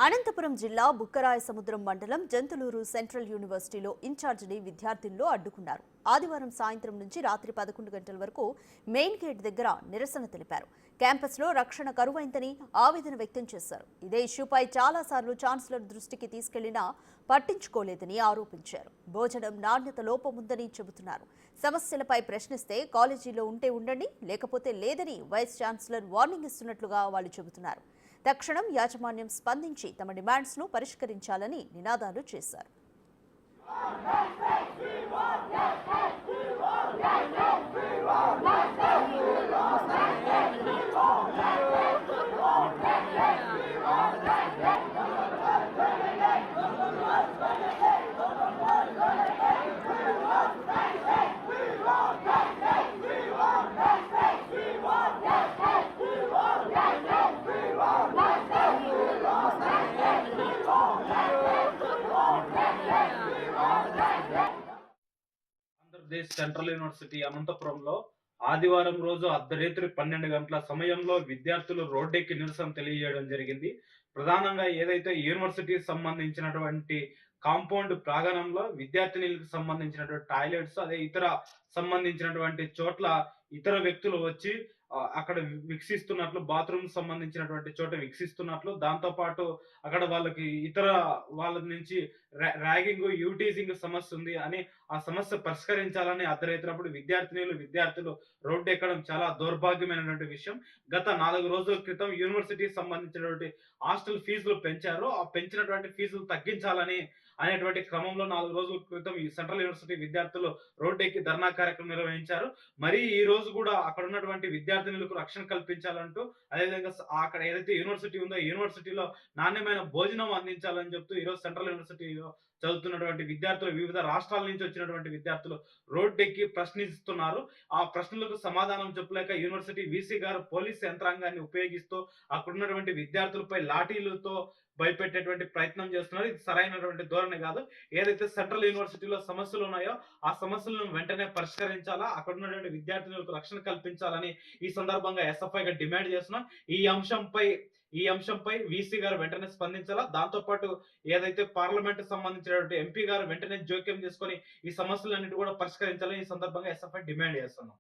అనంతపురం జిల్లా బుక్కరాయసముద్రం మండలం జంతులూరు సెంట్రల్ యూనివర్సిటీలో ఇన్ఛార్జిని విద్యార్థులు అడ్డుకున్నారు. ఆదివారం సాయంత్రం నుంచి రాత్రి 11 గంటల వరకు మెయిన్ గేట్ దగ్గర నిరసన తెలిపారు. క్యాంపస్లో రక్షణ కరువైందని ఆవేదన వ్యక్తం చేశారు. ఇదే ఇష్యూపై చాలాసార్లు ఛాన్సలర్ దృష్టికి తీసుకెళ్లినా పట్టించుకోలేదని ఆరోపించారు. భోజనం నాణ్యత లోపముందని చెబుతున్నారు. సమస్యలపై ప్రశ్నిస్తే కాలేజీలో ఉంటే ఉండండి, లేకపోతే లేదని వైస్ ఛాన్సలర్ వార్నింగ్ ఇస్తున్నట్లుగా వాళ్ళు చెబుతున్నారు. తక్షణం యాజమాన్యం స్పందించి తమ డిమాండ్స్ ను పరిష్కరించాలని నినాదాలు చేశారు. ఆంధ్రప్రదేశ్ సెంట్రల్ యూనివర్సిటీ అనంతపురంలో ఆదివారం రోజు అర్ధరాత్రి 12 గంటల సమయంలో విద్యార్థులు రోడ్డెక్కి నిరసన తెలియజేయడం జరిగింది. ప్రధానంగా ఏదైతే యూనివర్సిటీకి సంబంధించినటువంటి కాంపౌండ్ ప్రాంగణంలో విద్యార్థినులకు సంబంధించినటువంటి టాయిలెట్స్, అదే ఇతర సంబంధించినటువంటి చోట్ల ఇతర వ్యక్తులు వచ్చి అక్కడ వీక్షిస్తున్నట్లు, బాత్రూమ్ సంబంధించినటువంటి చోట వీక్షిస్తున్నట్లు, దాంతో పాటు అక్కడ వాళ్ళకి ఇతర వాళ్ళ నుంచి ర్యాగింగ్, యూటీజింగ్ సమస్య ఉంది అని ఆ సమస్య పరిష్కరించాలని అర్ధరాత్రి విద్యార్థులు రోడ్డు ఎక్కడం చాలా దౌర్భాగ్యమైనటువంటి విషయం. గత 4 రోజుల క్రితం యూనివర్సిటీకి సంబంధించినటువంటి హాస్టల్ ఫీజులు పెంచారు. ఆ పెంచినటువంటి ఫీజులు తగ్గించాలని అనేటువంటి క్రమంలో 4 రోజుల క్రితం ఈ సెంట్రల్ యూనివర్సిటీ విద్యార్థులు రోడ్డు ఎక్కి ధర్నా కార్యక్రమం నిర్వహించారు. మరి ఈ రోజు కూడా అక్కడ ఉన్నటువంటి విద్యార్థినులకు రక్షణ కల్పించాలంటూ, అదేవిధంగా అక్కడ ఏదైతే యూనివర్సిటీ ఉందో యూనివర్సిటీలో నాణ్యమైన భోజనం అందించాలని చెప్తూ ఈరోజు సెంట్రల్ యూనివర్సిటీలో చదువుతున్నటువంటి విద్యార్థులు, వివిధ రాష్ట్రాల నుంచి వచ్చినటువంటి విద్యార్థులు రోడ్డెక్కి ప్రశ్నిస్తున్నారు. ఆ ప్రశ్నలకు సమాధానం చెప్పలేక యూనివర్సిటీ వీసీ గారు పోలీసు యంత్రాంగాన్ని ఉపయోగిస్తూ అక్కడ ఉన్నటువంటి విద్యార్థులపై లాఠీలతో భయపెట్టేటువంటి ప్రయత్నం చేస్తున్నారు. ఇది సరైనటువంటి ధోరణి కాదు. ఏదైతే సెంట్రల్ యూనివర్సిటీలో సమస్యలు ఉన్నాయో ఆ సమస్యలను వెంటనే పరిష్కరించాలా, అక్కడ ఉన్నటువంటి విద్యార్థులకు రక్షణ కల్పించాలని ఈ సందర్భంగా ఎస్ఎఫ్ఐగా డిమాండ్ చేస్తున్నాం. ఈ అంశంపై వీసీ గారు వెంటనే స్పందించాలా. దాంతో పాటు ఏదైతే పార్లమెంట్ సంబంధించినటువంటి ఎంపీ గారు వెంటనే జోక్యం చేసుకొని ఈ సమస్యలన్నిటి కూడా పరిష్కరించాలని ఈ సందర్భంగా ఎస్ఎఫ్ఐ డిమాండ్ చేస్తున్నాం.